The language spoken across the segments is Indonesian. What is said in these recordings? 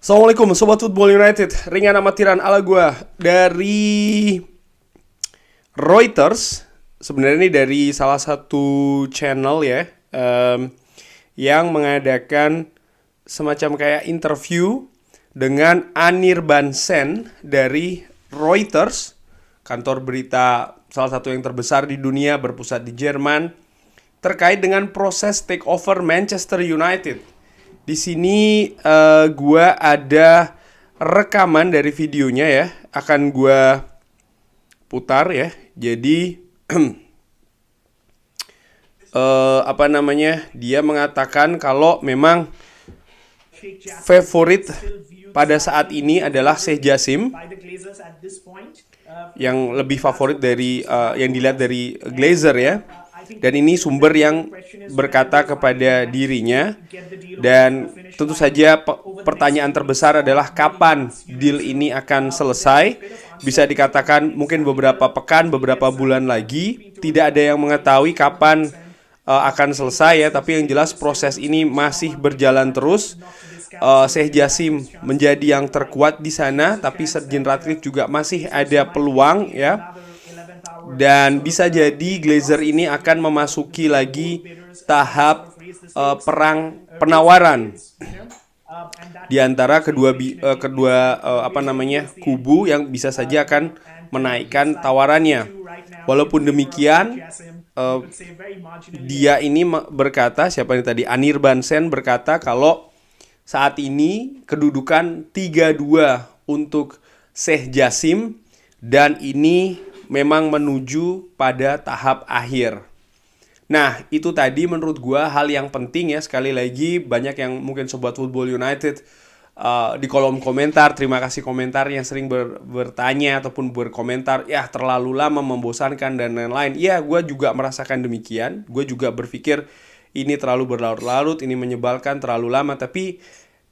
Assalamualaikum Sobat Football United. Ringan amatiran ala gua dari Reuters. Sebenarnya ini dari salah satu channel ya, yang mengadakan semacam kayak interview dengan Anirban Sen dari Reuters, kantor berita salah satu yang terbesar di dunia berpusat di Jerman, terkait dengan proses takeover Manchester United. Di sini gua ada rekaman dari videonya ya, akan gua putar ya. Jadi dia mengatakan kalau memang favorit pada saat ini adalah Sheikh Jassim, yang lebih favorit dari yang dilihat dari Glazer ya. Dan ini sumber yang berkata kepada dirinya. Dan tentu saja pertanyaan terbesar adalah kapan deal ini akan selesai. Bisa dikatakan mungkin beberapa pekan, beberapa bulan lagi. Tidak ada yang mengetahui kapan akan selesai ya. Tapi yang jelas proses ini masih berjalan terus. Sheikh Jassim menjadi yang terkuat di sana, tapi Sir Jim Ratcliffe juga masih ada peluang ya. Dan bisa jadi Glazer ini akan memasuki lagi tahap perang penawaran di antara kedua kubu yang bisa saja akan menaikkan tawarannya. Walaupun demikian, dia ini berkata, siapa ini tadi, Anirban Sen berkata kalau saat ini kedudukan 3-2 untuk Sheikh Jassim, dan ini memang menuju pada tahap akhir. Nah, itu tadi menurut gua hal yang penting ya. Sekali lagi, banyak yang mungkin Sobat Football United di kolom komentar, terima kasih komentar yang sering bertanya ataupun berkomentar, ya terlalu lama, membosankan dan lain-lain. Ya, gua juga merasakan demikian. Gua juga berpikir ini terlalu berlarut-larut, ini menyebalkan, terlalu lama. Tapi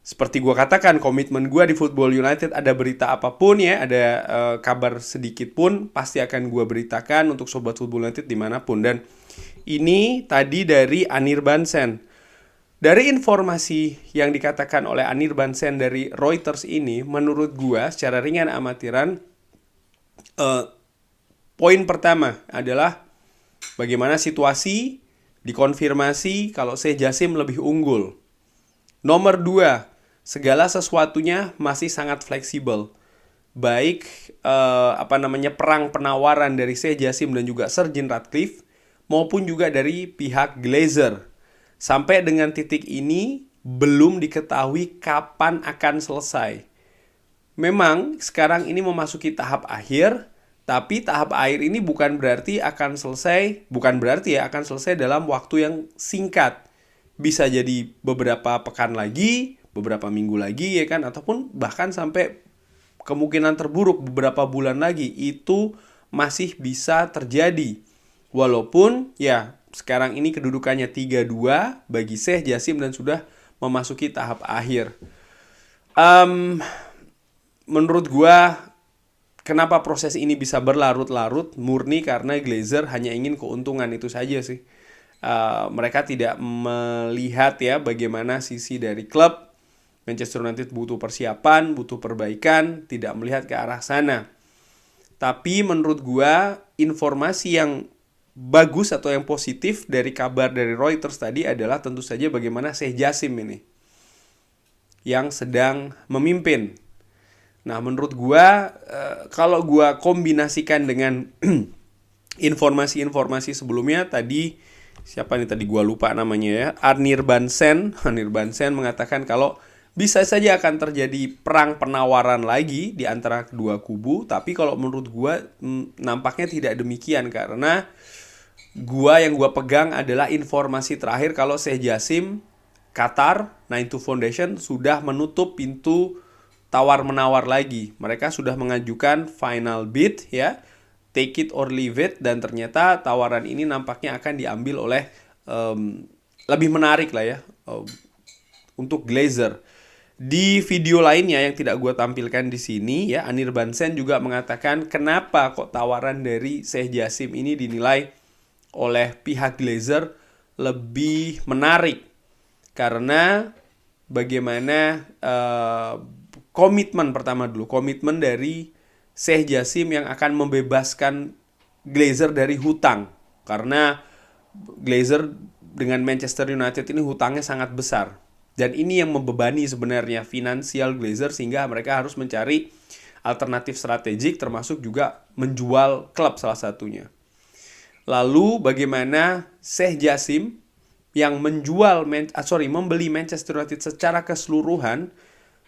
seperti gue katakan, komitmen gue di Football United, ada berita apapun ya, ada kabar sedikit pun, pasti akan gue beritakan untuk Sobat Football United dimanapun. Dan ini tadi dari Anirban Sen. Dari informasi yang dikatakan oleh Anirban Sen dari Reuters ini, menurut gue secara ringan amatiran, poin pertama adalah bagaimana situasi dikonfirmasi kalau Sheikh Jassim lebih unggul. Nomor 2, segala sesuatunya masih sangat fleksibel. Baik perang penawaran dari Sheikh Jassim dan juga Sir Jim Ratcliffe maupun juga dari pihak Glazer. Sampai dengan titik ini belum diketahui kapan akan selesai. Memang sekarang ini memasuki tahap akhir, tapi tahap akhir ini bukan berarti akan selesai dalam waktu yang singkat. Bisa jadi beberapa pekan lagi, beberapa minggu lagi ya kan, ataupun bahkan sampai kemungkinan terburuk beberapa bulan lagi, itu masih bisa terjadi. Walaupun ya sekarang ini kedudukannya 3-2 bagi Sheikh Jassim dan sudah memasuki tahap akhir. Menurut gua kenapa proses ini bisa berlarut-larut murni karena Glazer hanya ingin keuntungan itu saja sih. Mereka tidak melihat ya bagaimana sisi dari klub. Manchester United butuh persiapan, butuh perbaikan, tidak melihat ke arah sana. Tapi menurut gua informasi yang bagus atau yang positif dari kabar dari Reuters tadi adalah tentu saja bagaimana Sheikh Jassim ini yang sedang memimpin. Nah, menurut gua kalau gua kombinasikan dengan informasi-informasi sebelumnya tadi, siapa nih tadi gua lupa namanya ya, Anirban Sen mengatakan kalau bisa saja akan terjadi perang penawaran lagi di antara kedua kubu. Tapi kalau menurut gua nampaknya tidak demikian, karena yang gua pegang adalah informasi terakhir kalau Sheikh Jassim, Qatar 92 Foundation sudah menutup pintu tawar-menawar lagi. Mereka sudah mengajukan final bid ya, take it or leave it, dan ternyata tawaran ini nampaknya akan diambil oleh lebih menarik lah ya untuk Glazer. Di video lainnya yang tidak gue tampilkan di sini ya, Anirban Sen juga mengatakan kenapa kok tawaran dari Sheikh Jassim ini dinilai oleh pihak Glazer lebih menarik, karena bagaimana komitmen pertama dulu, komitmen dari Sheikh Jassim yang akan membebaskan Glazer dari hutang. Karena Glazer dengan Manchester United ini hutangnya sangat besar. Dan ini yang membebani sebenarnya finansial Glazer sehingga mereka harus mencari alternatif strategik termasuk juga menjual klub salah satunya. Lalu bagaimana Sheikh Jassim yang membeli Manchester United secara keseluruhan,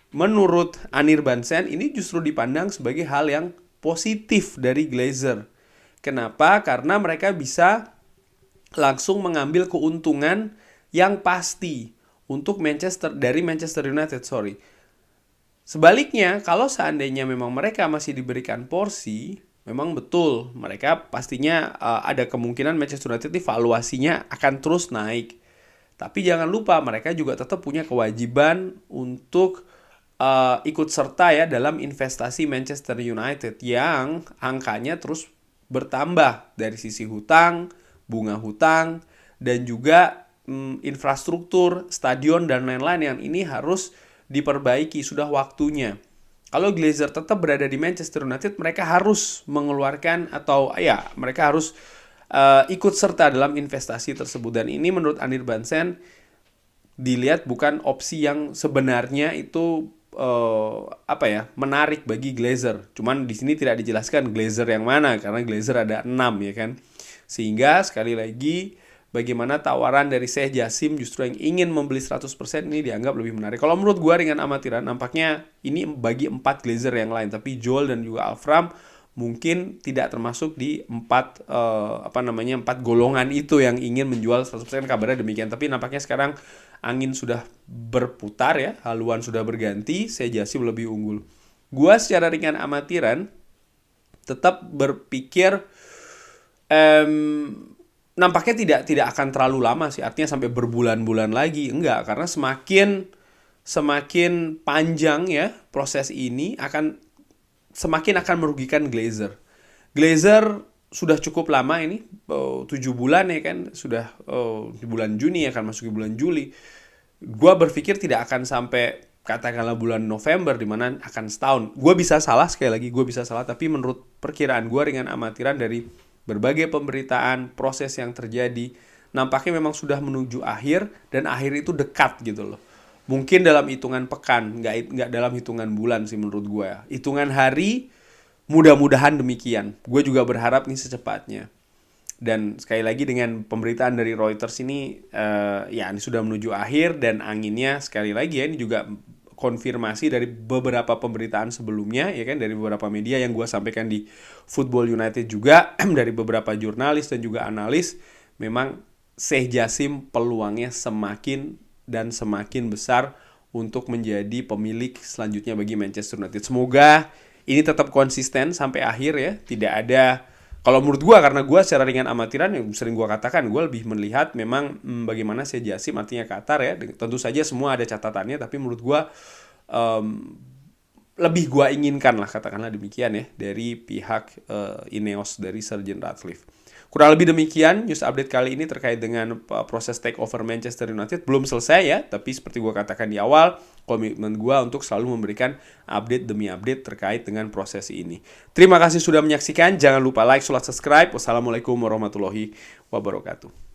menurut Anir Bansen ini justru dipandang sebagai hal yang positif dari Glazer. Kenapa? Karena mereka bisa langsung mengambil keuntungan yang pasti untuk dari Manchester United. Sebaliknya, kalau seandainya memang mereka masih diberikan porsi, memang betul mereka pastinya ada kemungkinan Manchester United ini valuasinya akan terus naik. Tapi jangan lupa mereka juga tetap punya kewajiban untuk ikut serta ya dalam investasi Manchester United yang angkanya terus bertambah dari sisi hutang, bunga hutang, dan juga infrastruktur, stadion, dan lain-lain yang ini harus diperbaiki, sudah waktunya. Kalau Glazer tetap berada di Manchester United, mereka harus mengeluarkan atau ya mereka harus ikut serta dalam investasi tersebut. Dan ini menurut Anir Bansen dilihat bukan opsi yang sebenarnya itu menarik bagi Glazer. Cuman di sini tidak dijelaskan Glazer yang mana karena Glazer ada 6 ya kan. Sehingga sekali lagi bagaimana tawaran dari Sheikh Jassim justru yang ingin membeli 100% ini dianggap lebih menarik. Kalau menurut gua dengan amatiran nampaknya ini bagi 4 Glazer yang lain, tapi Joel dan juga Alfram mungkin tidak termasuk di 4 golongan itu yang ingin menjual 100%, kabarnya demikian. Tapi nampaknya sekarang angin sudah berputar ya, haluan sudah berganti, Sheikh Jassim lebih unggul. Gua secara ringan amatiran tetap berpikir nampaknya tidak akan terlalu lama sih, artinya sampai berbulan-bulan lagi, enggak, karena semakin panjang ya proses ini semakin akan merugikan Glazer. Glazer sudah cukup lama ini, 7 bulan ya kan, sudah di bulan Juni akan masuk ke bulan Juli. Gua berpikir tidak akan sampai katakanlah bulan November di mana akan setahun. Gua bisa salah, sekali lagi gue bisa salah, tapi menurut perkiraan gua dengan amatiran dari berbagai pemberitaan, proses yang terjadi, nampaknya memang sudah menuju akhir, dan akhir itu dekat gitu loh. Mungkin dalam hitungan pekan, nggak dalam hitungan bulan sih menurut gue ya. Hitungan hari, mudah-mudahan demikian. Gue juga berharap ini secepatnya. Dan sekali lagi dengan pemberitaan dari Reuters ini, ini sudah menuju akhir, dan anginnya sekali lagi ya, ini juga konfirmasi dari beberapa pemberitaan sebelumnya ya kan, dari beberapa media yang gue sampaikan di Football United juga, dari beberapa jurnalis dan juga analis, memang Sheikh Jassim peluangnya semakin dan semakin besar untuk menjadi pemilik selanjutnya bagi Manchester United. Semoga ini tetap konsisten sampai akhir ya, tidak ada. Kalau menurut gue, karena gue secara ringan amatiran yang sering gue katakan, gue lebih melihat memang bagaimana Sheikh Jassim, artinya Qatar ya, tentu saja semua ada catatannya, tapi menurut gue lebih gue inginkan lah, katakanlah demikian ya, dari pihak Ineos, dari Sir Jim Ratcliffe. Kurang lebih demikian news update kali ini terkait dengan proses takeover Manchester United. Belum selesai ya, tapi seperti gue katakan di awal, komitmen gue untuk selalu memberikan update demi update terkait dengan proses ini. Terima kasih sudah menyaksikan, jangan lupa like, subscribe. Wassalamualaikum warahmatullahi wabarakatuh.